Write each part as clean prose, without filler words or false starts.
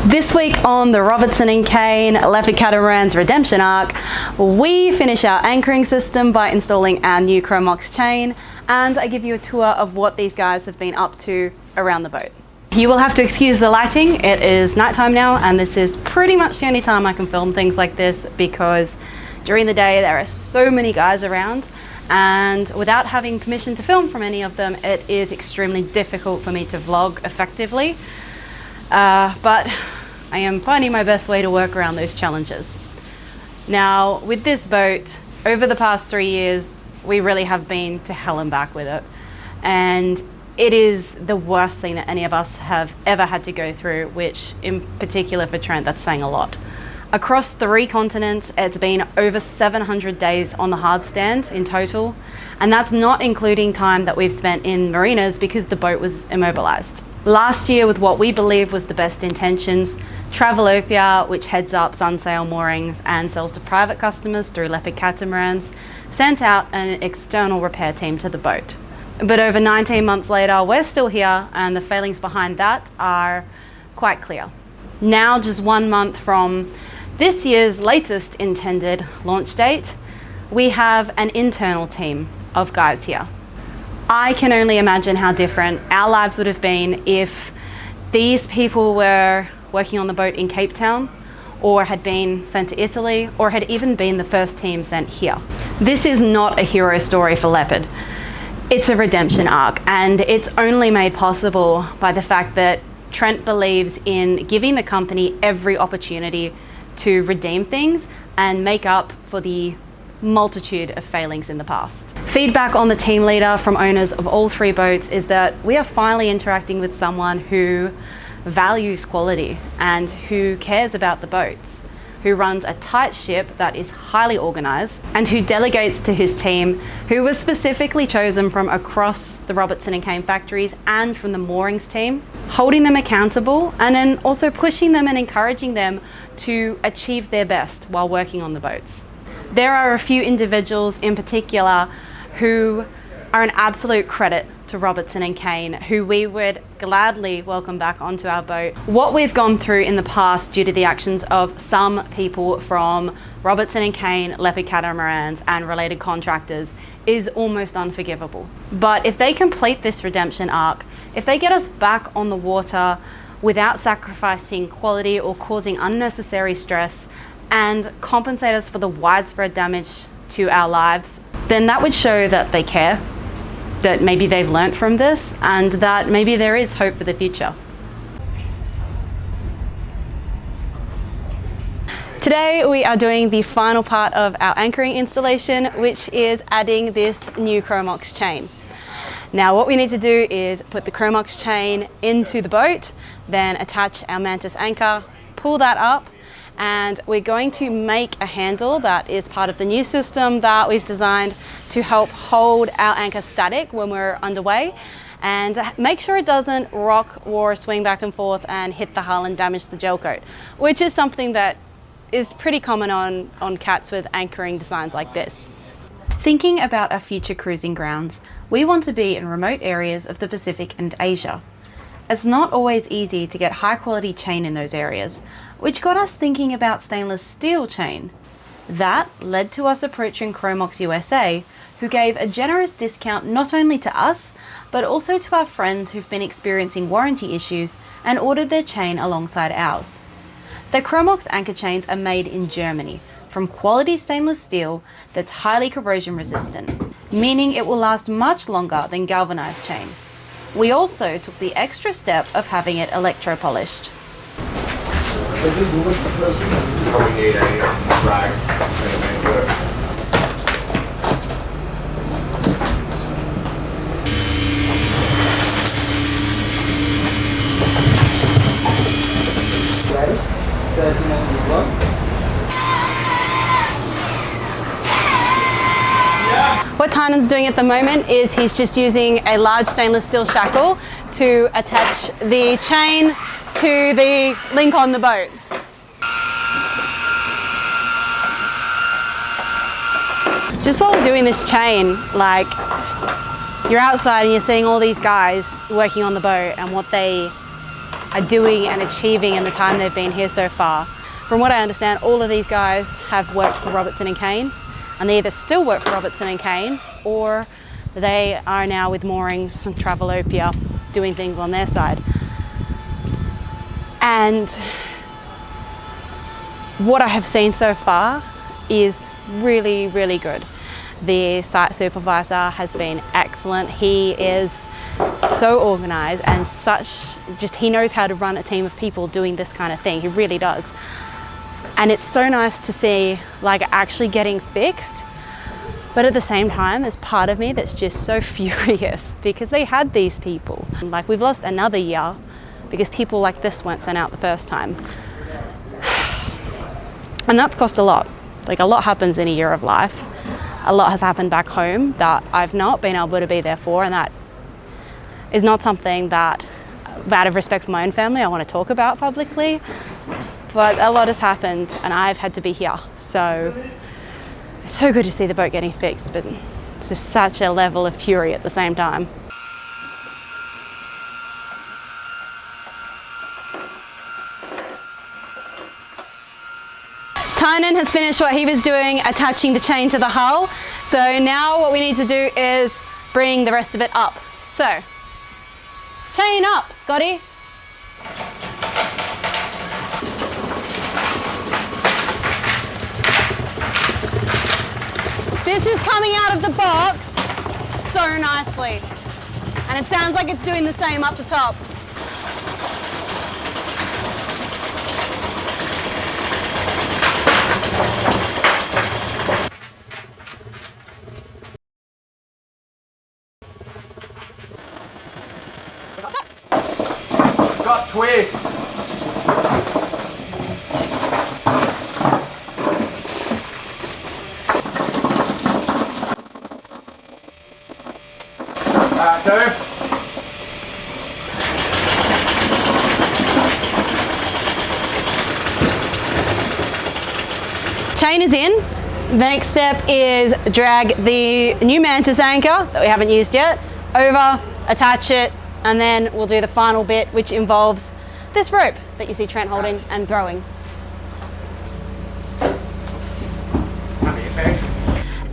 This week on the Robertson Caine Leopard Catamarans Redemption Arc, we finish our anchoring system by installing our new Cromox Chain, and I give you a tour of what these guys have been up to around the boat. You will have to excuse the lighting. It is nighttime now, and this is pretty much the only time I can film things like this because during the day there are so many guys around, and without having permission to film from any of them, it is extremely difficult for me to vlog effectively. But I am finding my best way to work around those challenges. Now, with this boat, over the past 3 years, we really have been to hell and back with it. And it is the worst thing that any of us have ever had to go through, which in particular for Trent, that's saying a lot. Across 3 continents, it's been over 700 days on the hard stand in total. And that's not including time that we've spent in marinas because the boat was immobilized. Last year, with what we believe was the best intentions, Travelopia, which heads up Sunsail Moorings and sells to private customers through Leopard Catamarans, sent out an external repair team to the boat. But over 19 months later, we're still here, and the failings behind that are quite clear. Now, just 1 month from this year's latest intended launch date, we have an internal team of guys here. I can only imagine how different our lives would have been if these people were working on the boat in Cape Town, or had been sent to Italy, or had even been the first team sent here. This is not a hero story for Leopard. It's a redemption arc, and it's only made possible by the fact that Trent believes in giving the company every opportunity to redeem things and make up for the multitude of failings in the past. Feedback on the team leader from owners of all 3 boats is that we are finally interacting with someone who values quality and who cares about the boats, who runs a tight ship that is highly organized, and who delegates to his team, who was specifically chosen from across the Robertson Caine factories and from the Moorings team, holding them accountable and then also pushing them and encouraging them to achieve their best while working on the boats. There are a few individuals in particular who are an absolute credit to Robertson Caine, who we would gladly welcome back onto our boat. What we've gone through in the past due to the actions of some people from Robertson Caine, Leopard Catamarans and related contractors is almost unforgivable. But if they complete this redemption arc, if they get us back on the water without sacrificing quality or causing unnecessary stress and compensate us for the widespread damage to our lives, then that would show that they care, that maybe they've learnt from this, and that maybe there is hope for the future. Today we are doing the final part of our anchoring installation, which is adding this new Cromox chain. Now what we need to do is put the Cromox chain into the boat, then attach our Mantis anchor, pull that up, and we're going to make a handle that is part of the new system that we've designed to help hold our anchor static when we're underway and make sure it doesn't rock or swing back and forth and hit the hull and damage the gel coat, which is something that is pretty common on cats with anchoring designs like this. Thinking about our future cruising grounds, we want to be in remote areas of the Pacific and Asia. It's not always easy to get high quality chain in those areas, which got us thinking about stainless steel chain. That led to us approaching Cromox USA, who gave a generous discount not only to us, but also to our friends who've been experiencing warranty issues and ordered their chain alongside ours. The Cromox anchor chains are made in Germany from quality stainless steel that's highly corrosion resistant, meaning it will last much longer than galvanized chain. We also took the extra step of having it electro-polished. What Tynan's doing at the moment is he's just using a large stainless steel shackle to attach the chain to the link on the boat. Just while we're doing this chain, like, you're outside and you're seeing all these guys working on the boat and what they are doing and achieving in the time they've been here so far. From what I understand, all of these guys have worked for Robertson Caine, and they either still work for Robertson Caine or they are now with Moorings and Travelopia doing things on their side. And what I have seen so far is really, really good. The site supervisor has been excellent. He is so organized and he knows how to run a team of people doing this kind of thing. He really does. And it's so nice to see like actually getting fixed. But at the same time, there's part of me that's just so furious because they had these people. Like, we've lost another year because people like this weren't sent out the first time. And that's cost a lot. Like, a lot happens in a year of life. A lot has happened back home that I've not been able to be there for, and that is not something that, out of respect for my own family, I want to talk about publicly. But a lot has happened and I've had to be here. So it's so good to see the boat getting fixed, but it's just such a level of fury at the same time. Tynan has finished what he was doing, attaching the chain to the hull. So now what we need to do is bring the rest of it up. So, chain up, Scotty. This is coming out of the box so nicely. And it sounds like it's doing the same up the top. Got twist. Two. Chain is in. The next step is drag the new Mantis anchor that we haven't used yet over, attach it, and then we'll do the final bit, which involves this rope that you see Trent holding and throwing.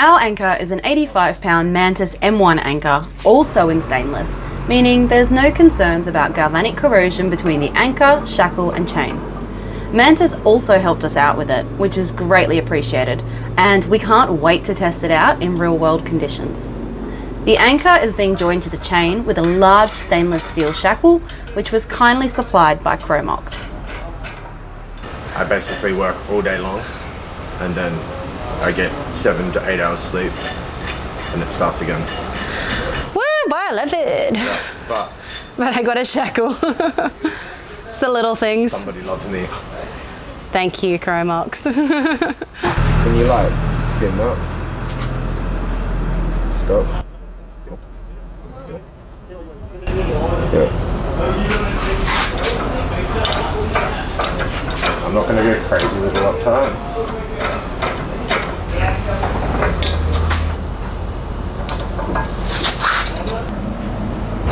Our anchor is an 85-pound Mantis M1 anchor, also in stainless, meaning there's no concerns about galvanic corrosion between the anchor, shackle and chain. Mantis also helped us out with it, which is greatly appreciated, and we can't wait to test it out in real-world conditions. The anchor is being joined to the chain with a large stainless steel shackle, which was kindly supplied by Cromox. I basically work all day long, and then I get 7 to 8 hours sleep, and it starts again. Woo, boy, I love it. Yeah, but I got a shackle. It's the little things. Somebody loves me. Thank you, Cromox. Can you like spin that? Stop. Yeah. I'm not going to go crazy with the uptime.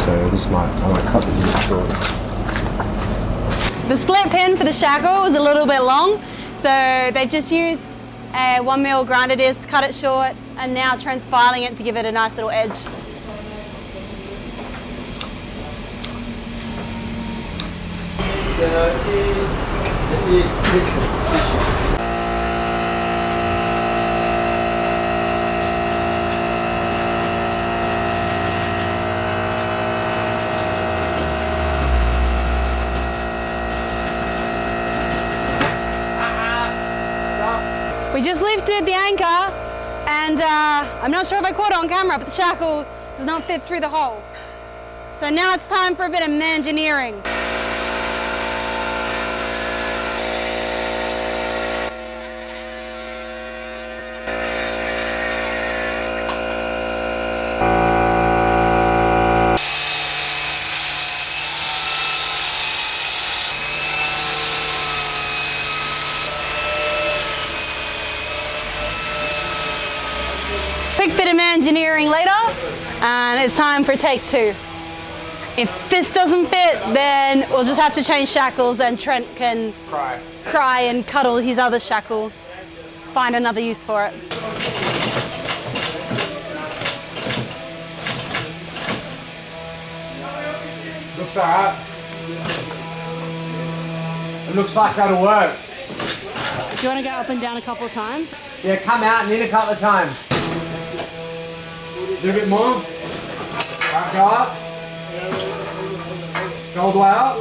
So this I might cut this a bit shorter. The split pin for the shackle was a little bit long, so they've just used a 1mm grinder disc, cut it short, and now Trent's filing it to give it a nice little edge. We just lifted the anchor, and I'm not sure if I caught it on camera, but the shackle does not fit through the hole. So now it's time for a bit of mangineering. Quick bit of engineering later, and it's time for take 2. If this doesn't fit, then we'll just have to change shackles and Trent can cry and cuddle his other shackle, find another use for it. Looks alright. It looks like that'll work. Do you want to go up and down a couple of times? Yeah, come out and in a couple of times. Do a bit more. Right, go up. Go all the way up.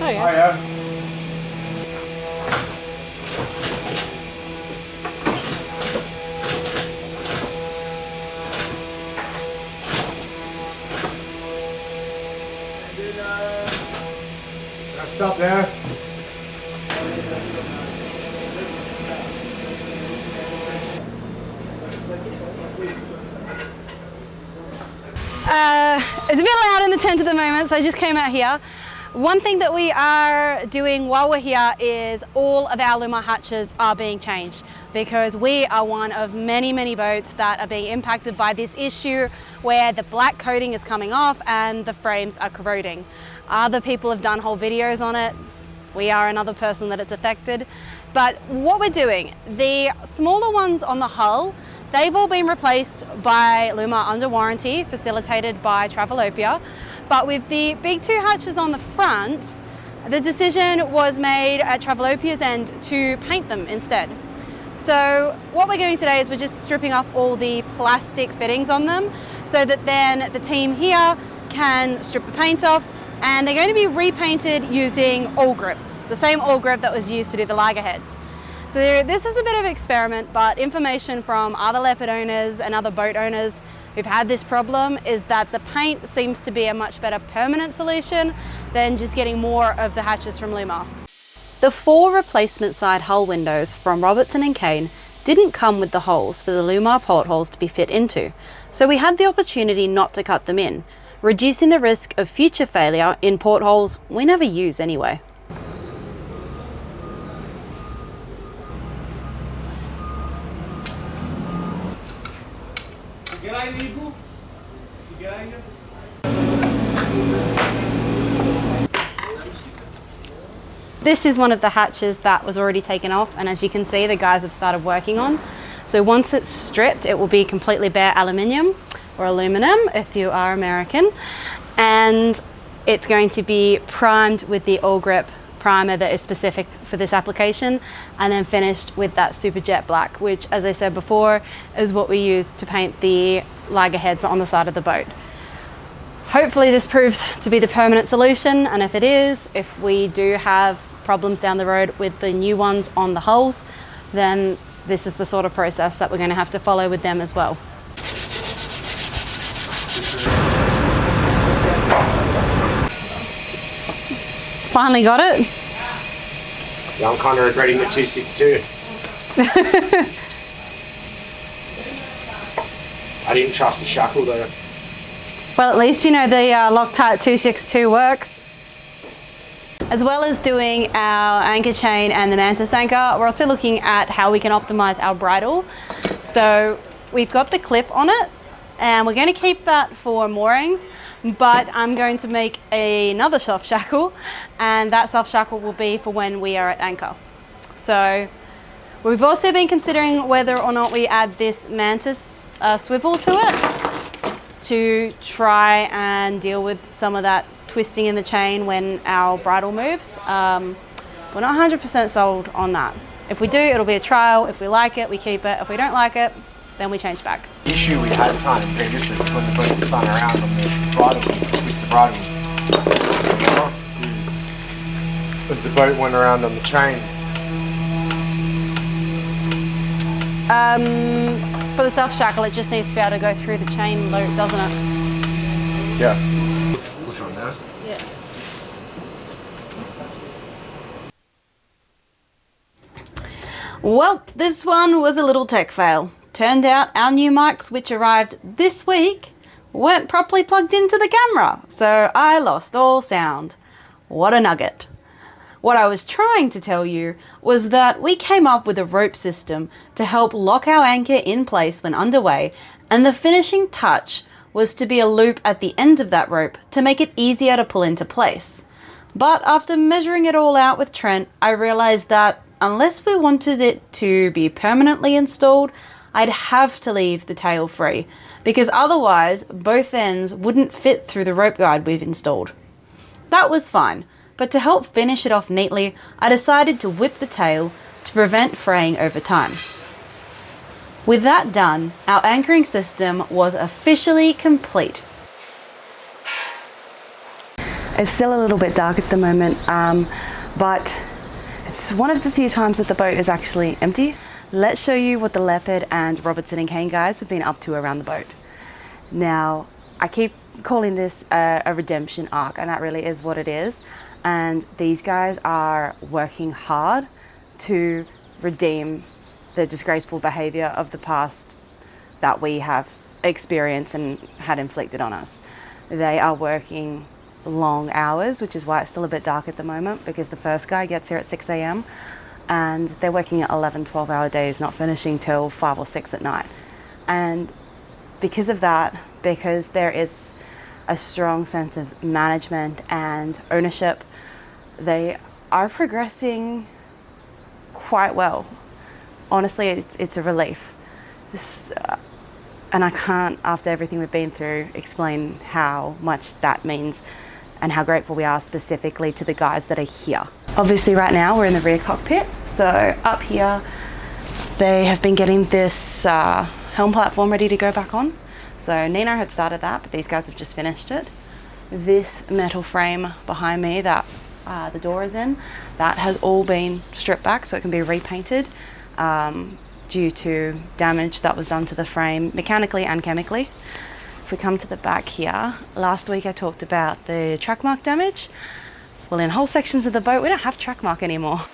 Oh yeah. Oh yeah. Stop there. It's a bit loud in the tent at the moment, so I just came out here. One thing that we are doing while we're here is all of our Lewmar hatches are being changed because we are one of many, many boats that are being impacted by this issue where the black coating is coming off and the frames are corroding. Other people have done whole videos on it. We are another person that it's affected. But what we're doing, the smaller ones on the hull, they've all been replaced by Lewmar under warranty, facilitated by Travelopia. But with the big two hatches on the front, the decision was made at Travelopia's end to paint them instead. So what we're doing today is we're just stripping off all the plastic fittings on them so that then the team here can strip the paint off, and they're going to be repainted using all grip, the same all grip that was used to do the loggerheads. So this is a bit of an experiment, but information from other Leopard owners and other boat owners who've had this problem is that the paint seems to be a much better permanent solution than just getting more of the hatches from Lewmar. The 4 replacement side hull windows from Robertson Caine didn't come with the holes for the Lewmar portholes to be fit into, so we had the opportunity not to cut them in, reducing the risk of future failure in portholes we never use anyway. This is one of the hatches that was already taken off, and as you can see, the guys have started working on. So once it's stripped, it will be completely bare aluminium, or aluminum if you are American, and it's going to be primed with the all grip primer that is specific for this application, and then finished with that super jet black, which, as I said before, is what we use to paint the loggerheads on the side of the boat. Hopefully this proves to be the permanent solution, and if it is, if we do have problems down the road with the new ones on the hulls, then this is the sort of process that we're going to have to follow with them as well. Finally got it. Yeah, I'm kind of regretting the 262. I didn't trust the shackle though. Well, at least you know the Loctite 262 works. As well as doing our anchor chain and the mantis anchor, we're also looking at how we can optimize our bridle. So we've got the clip on it, and we're going to keep that for moorings, but I'm going to make another soft shackle, and that soft shackle will be for when we are at anchor. So we've also been considering whether or not we add this mantis swivel to it to try and deal with some of that twisting in the chain when our bridle moves. We're not 100% sold on that. If we do, it'll be a trial. If we like it, we keep it. If we don't like it, then we change back. The issue we had time previously was when the boat spun around on the bridle, twist the bridle. As the boat went around on the chain. For the self shackle, it just needs to be able to go through the chain loop, doesn't it? Yeah. Push on there. Yeah. Well, this one was a little tech fail. Turned out our new mics, which arrived this week, weren't properly plugged into the camera, so I lost all sound. What a nugget. What I was trying to tell you was that we came up with a rope system to help lock our anchor in place when underway, and the finishing touch was to be a loop at the end of that rope to make it easier to pull into place. But after measuring it all out with Trent, I realized that unless we wanted it to be permanently installed, I'd have to leave the tail free, because otherwise both ends wouldn't fit through the rope guide we've installed. That was fine, but to help finish it off neatly, I decided to whip the tail to prevent fraying over time. With that done, our anchoring system was officially complete. It's still a little bit dark at the moment, but it's one of the few times that the boat is actually empty. Let's show you what the Leopard and Robertson Caine guys have been up to around the boat. Now, I keep calling this a redemption arc, and that really is what it is. And these guys are working hard to redeem the disgraceful behavior of the past that we have experienced and had inflicted on us. They are working long hours, which is why it's still a bit dark at the moment, because the first guy gets here at 6 a.m. and they're working at 11, 12-hour days, not finishing till 5 or 6 at night. And because of that, because there is a strong sense of management and ownership, they are progressing quite well. Honestly, it's a relief. And I can't, after everything we've been through, explain how much that means and how grateful we are specifically to the guys that are here. Obviously right now we're in the rear cockpit, so up here they have been getting this helm platform ready to go back on. So Nino had started that, but these guys have just finished it. This metal frame behind me that the door is in, that has all been stripped back so it can be repainted due to damage that was done to the frame mechanically and chemically. If we come to the back here, last week I talked about the track mark damage. Well, in whole sections of the boat, we don't have track mark anymore.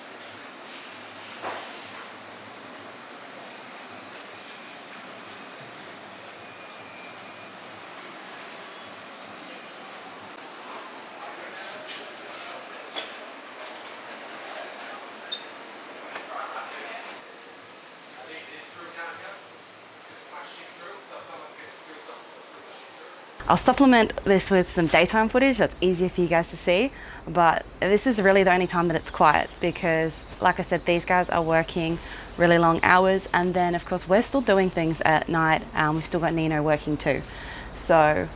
I'll supplement this with some daytime footage that's easier for you guys to see, but this is really the only time that it's quiet because, like I said, these guys are working really long hours, and then of course we're still doing things at night. We've still got Nino working too. So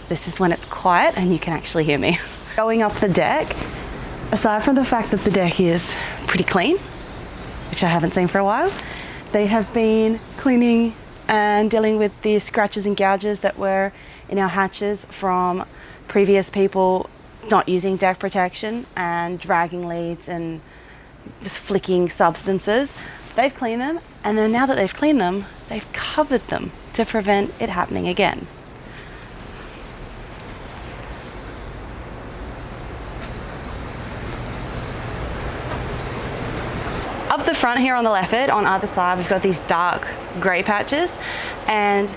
this is when it's quiet and you can actually hear me. Going up the deck, aside from the fact that the deck is pretty clean, which I haven't seen for a while, they have been cleaning and dealing with the scratches and gouges that were in our hatches from previous people not using deck protection and dragging leads and just flicking substances. They've cleaned them, and then now that they've cleaned them, they've covered them to prevent it happening again. Up the front here on the Leopard, on either side, we've got these dark grey patches, and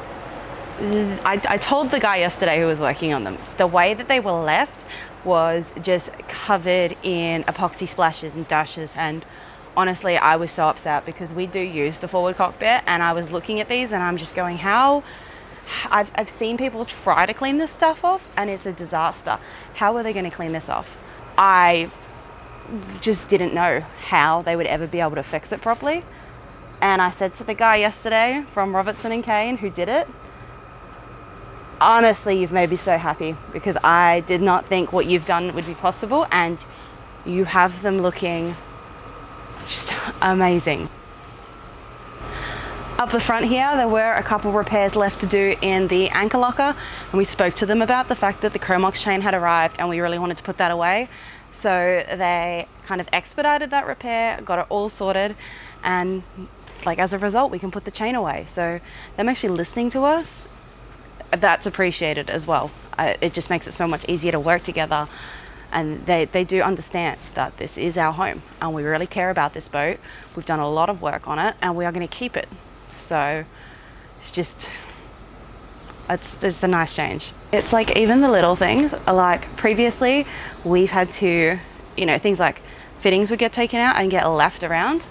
I told the guy yesterday who was working on them, the way that they were left was just covered in epoxy splashes and dashes, and honestly I was so upset because we do use the forward cockpit, and I was looking at these and I'm just going, how I've seen people try to clean this stuff off and it's a disaster. How are they going to clean this off? I just didn't know how they would ever be able to fix it properly. And I said to the guy yesterday from Robertson Caine who did it, honestly, you've made me so happy because I did not think what you've done would be possible, and you have them looking just amazing. Up the front here, there were a couple repairs left to do in the anchor locker, and we spoke to them about the fact that the Cromox chain had arrived and we really wanted to put that away. So they kind of expedited that repair, got it all sorted, and like as a result, we can put the chain away. So them actually listening to us, that's appreciated as well. It just makes it so much easier to work together, and they do understand that this is our home and we really care about this boat. We've done a lot of work on it and we are going to keep it. So it's a nice change. It's like even the little things, like previously we've had to you know, things like fittings would get taken out and get left around.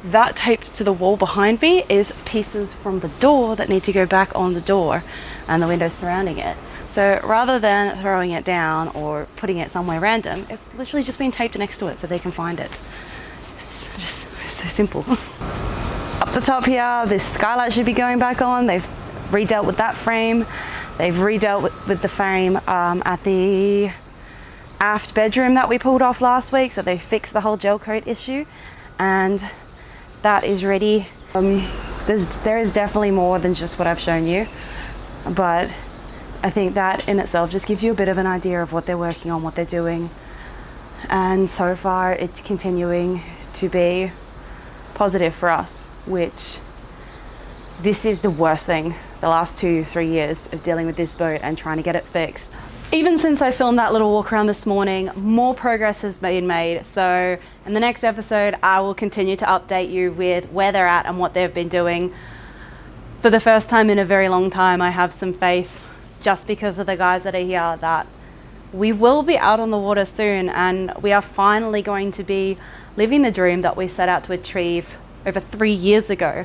That taped to the wall behind me is pieces from the door that need to go back on the door and the windows surrounding it. So rather than throwing it down or putting it somewhere random, it's literally just been taped next to it so they can find it. It's just so simple. Up the top here, this skylight should be going back on. They've redealt with that frame. They've redealt with the frame at the aft bedroom that we pulled off last week. So they fixed the whole gel coat issue, and that is ready. There is definitely more than just what I've shown you, but I think that in itself just gives you a bit of an idea of what they're working on, what they're doing. And so far it's continuing to be positive for us, which this is the worst thing the last 2-3 years of dealing with this boat and trying to get it fixed. Even since I filmed that little walk around this morning, more progress has been made. So in the next episode, I will continue to update you with where they're at and what they've been doing. For the first time in a very long time, I have some faith, just because of the guys that are here, that we will be out on the water soon, and we are finally going to be living the dream that we set out to achieve over 3 years ago.